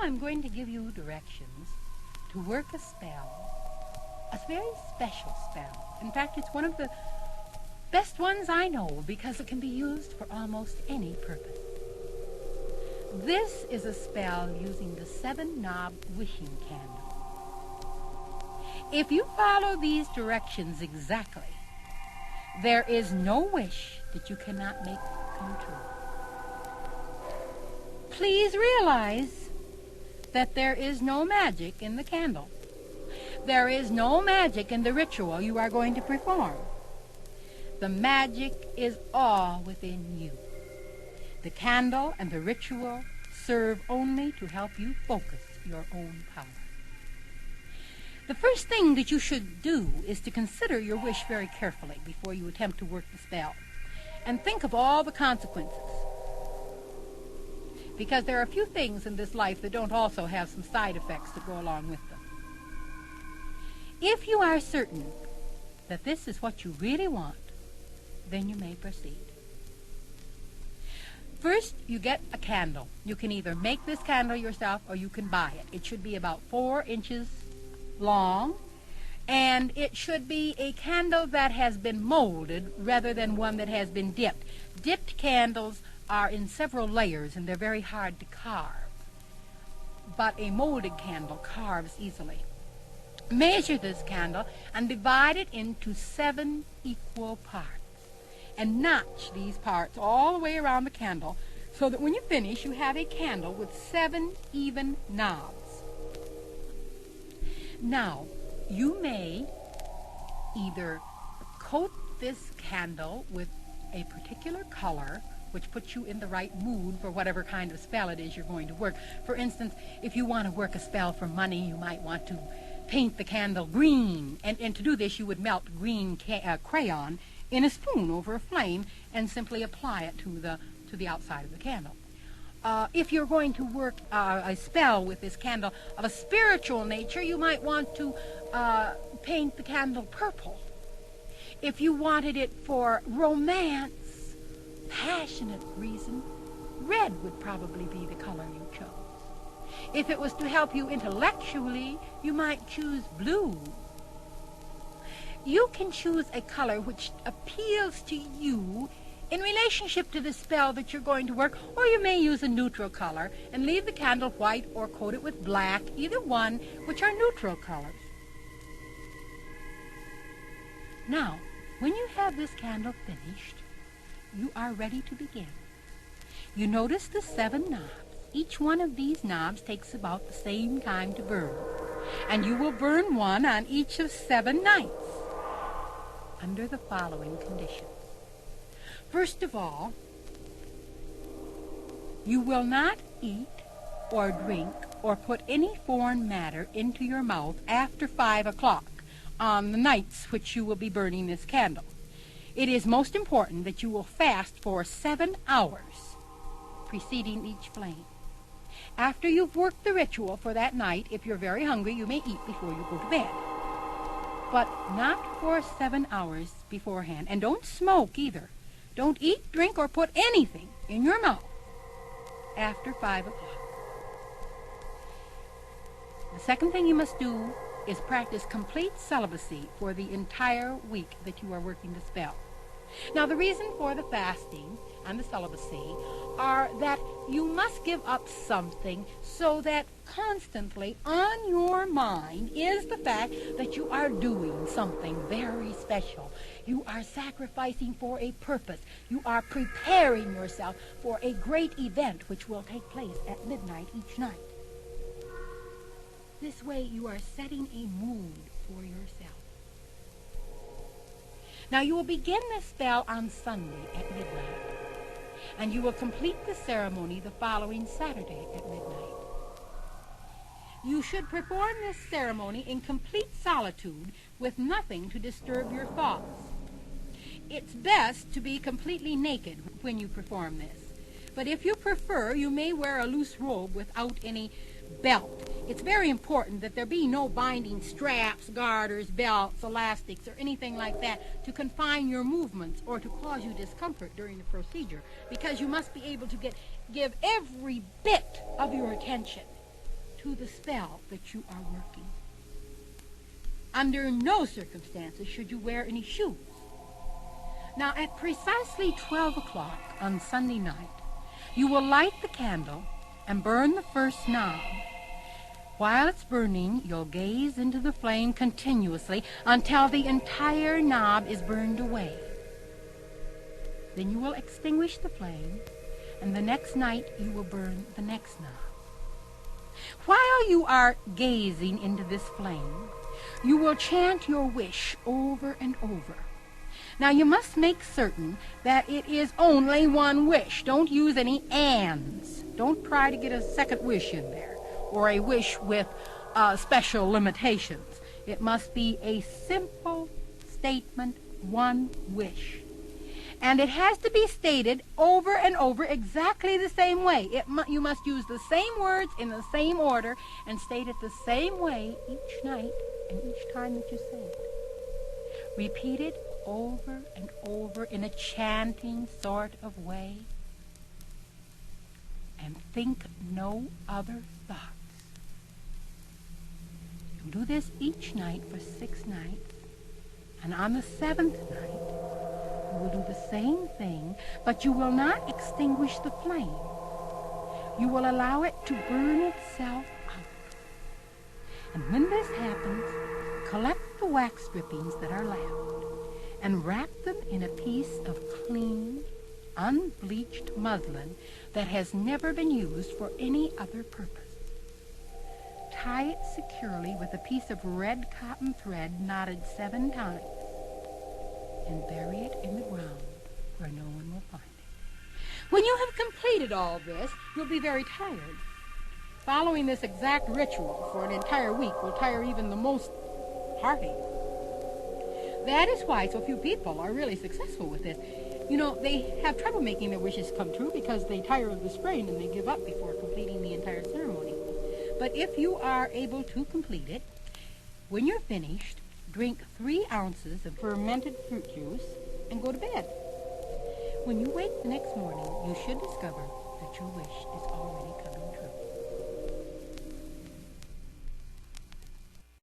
I'm going to give you directions to work a spell, a very special spell. In fact, it's one of the best ones I know because it can be used for almost any purpose. This is a spell using the 7-knob wishing candle. If you follow these directions exactly, there is no wish that you cannot make come true. Please realize that there is no magic in the candle. There is no magic in the ritual you are going to perform. The magic is all within you. The candle and the ritual serve only to help you focus your own power. The first thing that you should do is to consider your wish very carefully before you attempt to work the spell. And think of all the consequences. Because there are a few things in this life that don't also have some side effects that go along with them. If you are certain that this is what you really want, then you may proceed. First, you get a candle. You can either make this candle yourself or you can buy it. It should be about 4 inches long, and it should be a candle that has been molded rather than one that has been dipped. Dipped candles are in several layers and they're very hard to carve, but a molded candle carves easily. Measure this candle and divide it into 7 equal parts, and notch these parts all the way around the candle so that when you finish you have a candle with 7 even knobs. Now, you may either coat this candle with a particular color, which puts you in the right mood for whatever kind of spell it is you're going to work. For instance, if you want to work a spell for money, you might want to paint the candle green. And to do this, you would melt green crayon in a spoon over a flame and simply apply it to the outside of the candle. If you're going to work a spell with this candle of a spiritual nature, you might want to paint the candle purple. If you wanted it for romance, passionate reason, red would probably be the color you chose. If it was to help you intellectually, you might choose blue. You can choose a color which appeals to you in relationship to the spell that you're going to work, or you may use a neutral color and leave the candle white or coat it with black, either one, which are neutral colors. Now, when you have this candle finished, you are ready to begin. You notice the 7 knobs. Each one of these knobs takes about the same time to burn, and you will burn one on each of 7 nights under the following conditions. First of all, you will not eat or drink or put any foreign matter into your mouth after 5 o'clock on the nights which you will be burning this candle. It is most important that you will fast for 7 hours preceding each flame. After you've worked the ritual for that night, if you're very hungry, you may eat before you go to bed. But not for 7 hours beforehand. And don't smoke either. Don't eat, drink, or put anything in your mouth after 5 o'clock. The second thing you must do is practice complete celibacy for the entire week that you are working the spell. Now, the reason for the fasting and the celibacy are that you must give up something so that constantly on your mind is the fact that you are doing something very special. You are sacrificing for a purpose. You are preparing yourself for a great event which will take place at midnight each night. This way you are setting a mood for yourself. Now you will begin this spell on Sunday at midnight, and you will complete the ceremony the following Saturday at midnight. You should perform this ceremony in complete solitude with nothing to disturb your thoughts. It's best to be completely naked when you perform this, but if you prefer, you may wear a loose robe without any belt. It's very important that there be no binding straps, garters, belts, elastics, or anything like that to confine your movements or to cause you discomfort during the procedure, because you must be able to give every bit of your attention to the spell that you are working. Under no circumstances should you wear any shoes. Now, at precisely 12 o'clock on Sunday night, you will light the candle and burn the first knob. While it's burning, you'll gaze into the flame continuously until the entire knob is burned away. Then you will extinguish the flame, and the next night you will burn the next knob. While you are gazing into this flame, you will chant your wish over and over. Now, you must make certain that it is only one wish. Don't use any ands. Don't try to get a second wish in there, or a wish with special limitations. It must be a simple statement, one wish. And it has to be stated over and over exactly the same way. You must use the same words in the same order and state it the same way each night and each time that you say it. Repeat it over and over in a chanting sort of way. And think no other thoughts. You do this each night for 6 nights. And on the 7th night, you will do the same thing, but you will not extinguish the flame. You will allow it to burn itself out. And when this happens, collect the wax drippings that are left and wrap them in a piece of clean, unbleached muslin that has never been used for any other purpose. Tie it securely with a piece of red cotton thread knotted 7 times and bury it in the ground where no one will find it. When you have completed all this, you'll be very tired. Following this exact ritual for an entire week will tire even the most hardy. That is why so few people are really successful with this. You know, they have trouble making their wishes come true because they tire of the strain and they give up before completing the entire ceremony. But if you are able to complete it, when you're finished, drink 3 ounces of fermented fruit juice and go to bed. When you wake the next morning, you should discover that your wish is already coming true.